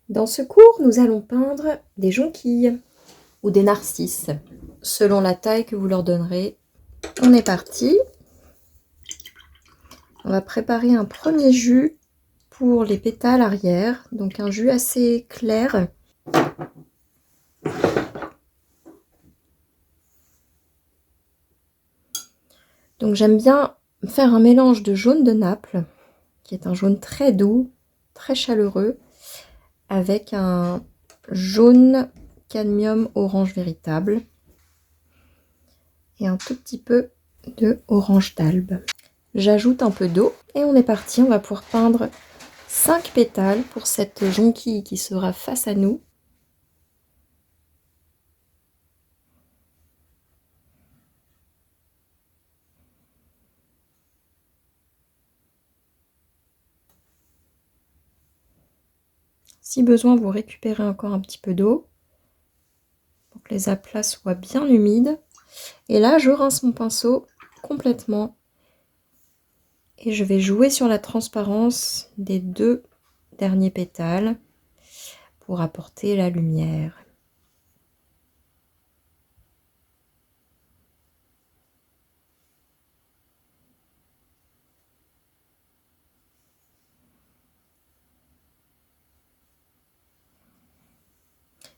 Dans ce cours, nous allons peindre des jonquilles ou des narcisses, selon la taille que vous leur donnerez. On est parti. On va préparer un premier jus pour les pétales arrière, donc un jus assez clair. Donc j'aime bien faire un mélange de jaune de Naples, qui est un jaune très doux, très chaleureux, avec un jaune cadmium orange véritable et un tout petit peu de orange d'Albe. J'ajoute un peu d'eau et on est parti. On va pouvoir peindre 5 pétales pour cette jonquille qui sera face à nous. Si besoin, vous récupérez encore un petit peu d'eau pour que les aplats soient bien humides. Et là, je rince mon pinceau complètement et je vais jouer sur la transparence des 2 derniers pétales pour apporter la lumière.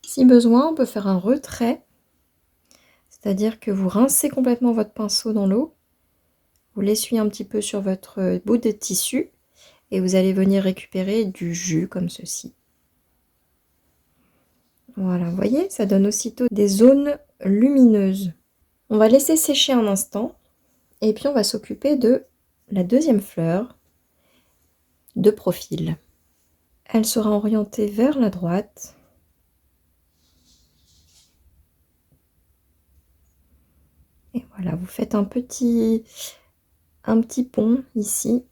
Si besoin, on peut faire un retrait, c'est-à-dire que vous rincez complètement votre pinceau dans l'eau, vous l'essuyez un petit peu sur votre bout de tissu et vous allez venir récupérer du jus comme ceci. Voilà, vous voyez, ça donne aussitôt des zones lumineuses. On va laisser sécher un instant et puis on va s'occuper de la deuxième fleur de profil. Elle sera orientée vers la droite. Et voilà, vous faites un petit pont ici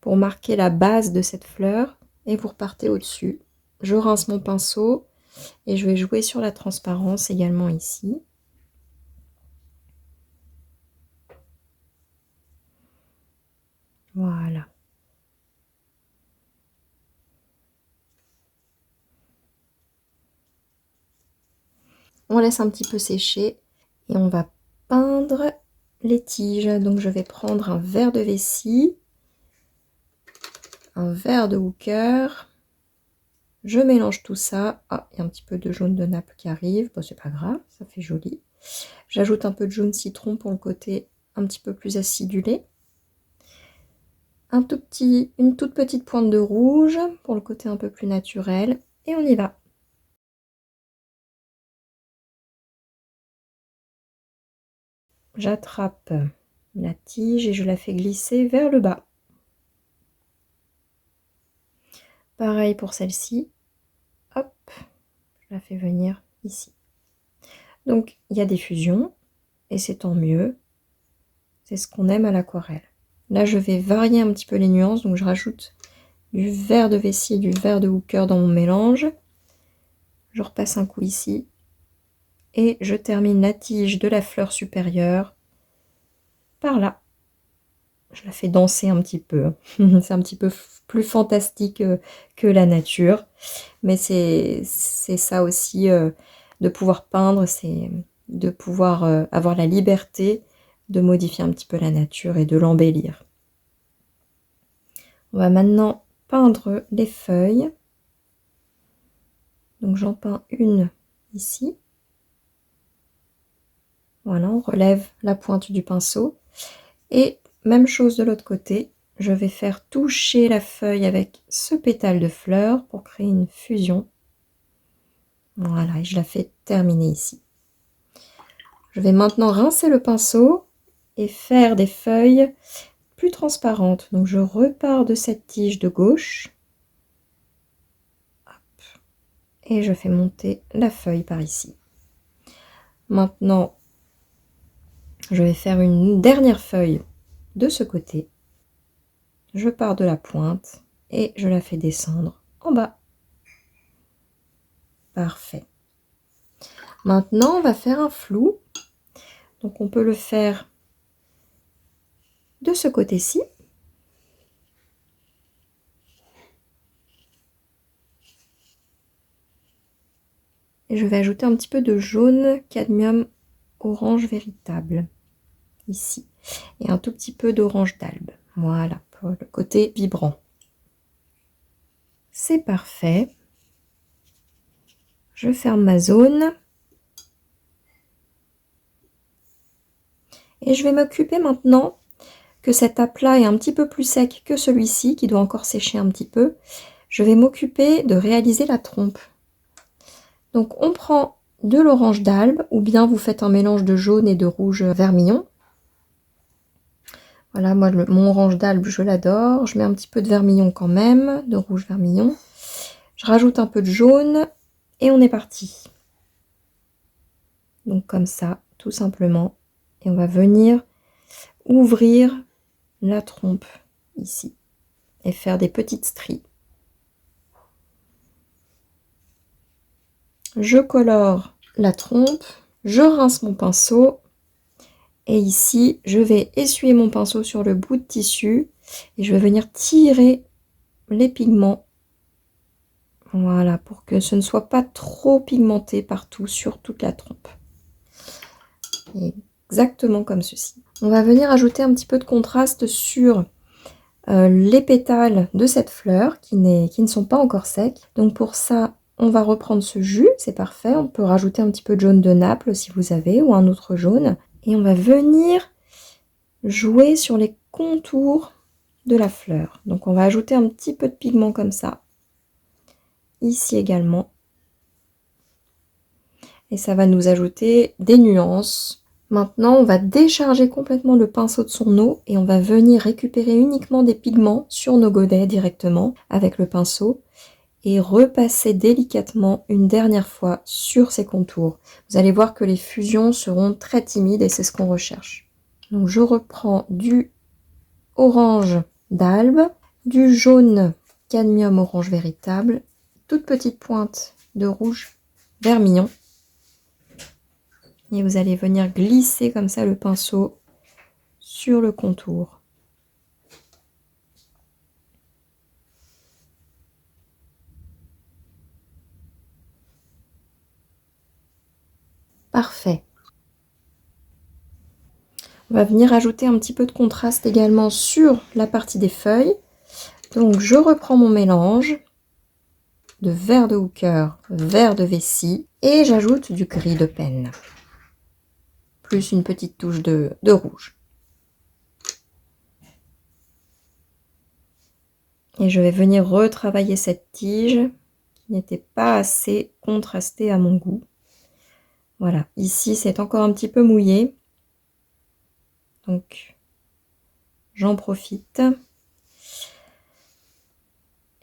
pour marquer la base de cette fleur et vous repartez au-dessus. Je rince mon pinceau et je vais jouer sur la transparence également ici. Voilà. On laisse un petit peu sécher et on va peindre les tiges. Donc je vais prendre un verre de vessie, un verre de Hooker. Je mélange tout ça. Ah, il y a un petit peu de jaune de Naples qui arrive. Bon, c'est pas grave, ça fait joli. J'ajoute un peu de jaune citron pour le côté un petit peu plus acidulé. Une toute petite pointe de rouge pour le côté un peu plus naturel. Et on y va. J'attrape la tige et je la fais glisser vers le bas. Pareil pour celle-ci. Hop, je la fais venir ici. Donc, il y a des fusions et c'est tant mieux. C'est ce qu'on aime à l'aquarelle. Là, je vais varier un petit peu les nuances. Donc, je rajoute du vert de vessie et du vert de Hooker dans mon mélange. Je repasse un coup ici. Et je termine la tige de la fleur supérieure par là. Je la fais danser un petit peu. C'est un petit peu plus fantastique que la nature. Mais c'est ça aussi de pouvoir peindre, c'est de pouvoir avoir la liberté de modifier un petit peu la nature et de l'embellir. On va maintenant peindre les feuilles. Donc j'en peins une ici. Voilà, on relève la pointe du pinceau. Et même chose de l'autre côté, je vais faire toucher la feuille avec ce pétale de fleur pour créer une fusion. Voilà, et je la fais terminer ici. Je vais maintenant rincer le pinceau et faire des feuilles plus transparentes. Donc je repars de cette tige de gauche. Hop, et je fais monter la feuille par ici. Maintenant, je vais faire une dernière feuille de ce côté. Je pars de la pointe et je la fais descendre en bas. Parfait. Maintenant, on va faire un flou. Donc on peut le faire de ce côté-ci. Et je vais ajouter un petit peu de jaune cadmium orange véritable, ici. Et un tout petit peu d'orange d'albe. Voilà, pour le côté vibrant. C'est parfait. Je ferme ma zone. Et je vais m'occuper maintenant que cet aplat est un petit peu plus sec que celui-ci, qui doit encore sécher un petit peu. Je vais m'occuper de réaliser la trompe. Donc on prend de l'orange d'albe, ou bien vous faites un mélange de jaune et de rouge vermillon. Voilà, moi mon orange d'albe, je l'adore. Je mets un petit peu de vermillon quand même, de rouge vermillon. Je rajoute un peu de jaune et on est parti. Donc comme ça, tout simplement. Et on va venir ouvrir la trompe ici et faire des petites stries. Je colore la trompe, je rince mon pinceau et ici je vais essuyer mon pinceau sur le bout de tissu et je vais venir tirer les pigments, voilà, pour que ce ne soit pas trop pigmenté partout sur toute la trompe. Et exactement comme ceci. On va venir ajouter un petit peu de contraste sur les pétales de cette fleur qui ne sont pas encore secs. Donc pour ça, on va reprendre ce jus, c'est parfait. On peut rajouter un petit peu de jaune de Naples si vous avez, ou un autre jaune. Et on va venir jouer sur les contours de la fleur. Donc on va ajouter un petit peu de pigment comme ça. Ici également. Et ça va nous ajouter des nuances. Maintenant, on va décharger complètement le pinceau de son eau et on va venir récupérer uniquement des pigments sur nos godets directement avec le pinceau et repasser délicatement une dernière fois sur ces contours. Vous allez voir que les fusions seront très timides et c'est ce qu'on recherche. Donc je reprends du orange d'albe, du jaune cadmium orange véritable, toute petite pointe de rouge vermillon. Et vous allez venir glisser comme ça le pinceau sur le contour. Parfait. On va venir ajouter un petit peu de contraste également sur la partie des feuilles. Donc je reprends mon mélange de vert de hooker, vert de vessie et j'ajoute du gris de penne. Plus une petite touche de rouge. Et je vais venir retravailler cette tige qui n'était pas assez contrastée à mon goût. Voilà, ici c'est encore un petit peu mouillé. Donc j'en profite.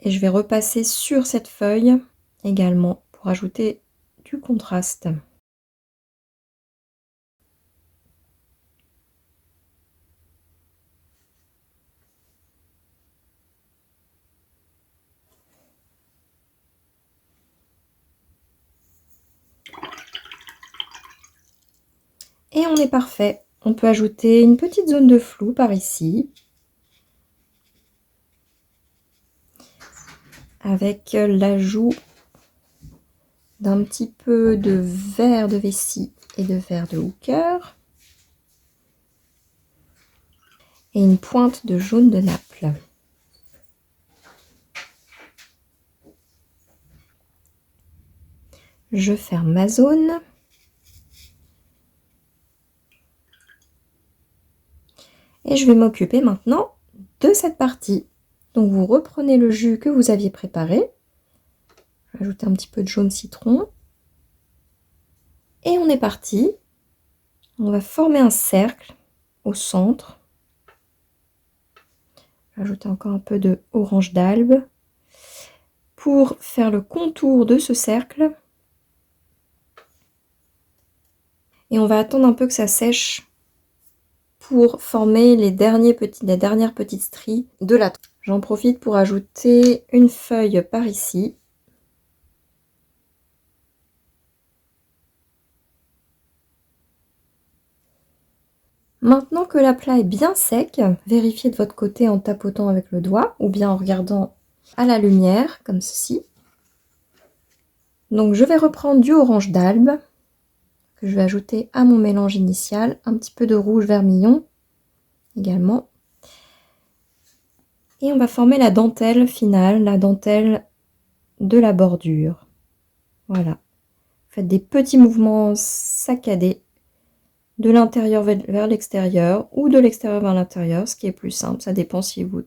Et je vais repasser sur cette feuille également pour ajouter du contraste. Et on est parfait. On peut ajouter une petite zone de flou par ici. Avec l'ajout d'un petit peu de vert de vessie et de vert de hooker. Et une pointe de jaune de Naples. Je ferme ma zone. Et je vais m'occuper maintenant de cette partie. Donc vous reprenez le jus que vous aviez préparé. Ajouter un petit peu de jaune citron. Et on est parti. On va former un cercle au centre. Ajouter encore un peu de orange d'albe pour faire le contour de ce cercle. Et on va attendre un peu que ça sèche pour former les dernières petites stries de la trompe. J'en profite pour ajouter une feuille par ici. Maintenant que l'aplat est bien sec, vérifiez de votre côté en tapotant avec le doigt ou bien en regardant à la lumière, comme ceci. Donc je vais reprendre du orange d'Albe que je vais ajouter à mon mélange initial, un petit peu de rouge vermillon également. Et on va former la dentelle finale, la dentelle de la bordure. Voilà. Faites des petits mouvements saccadés de l'intérieur vers l'extérieur ou de l'extérieur vers l'intérieur, ce qui est plus simple. Ça dépend si vous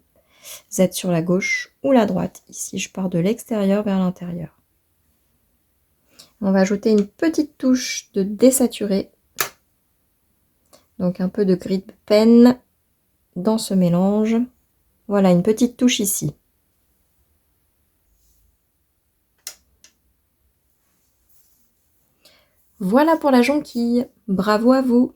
êtes sur la gauche ou la droite. Ici, je pars de l'extérieur vers l'intérieur. On va ajouter une petite touche de désaturé. Donc un peu de grip pen dans ce mélange. Voilà, une petite touche ici. Voilà pour la jonquille. Bravo à vous!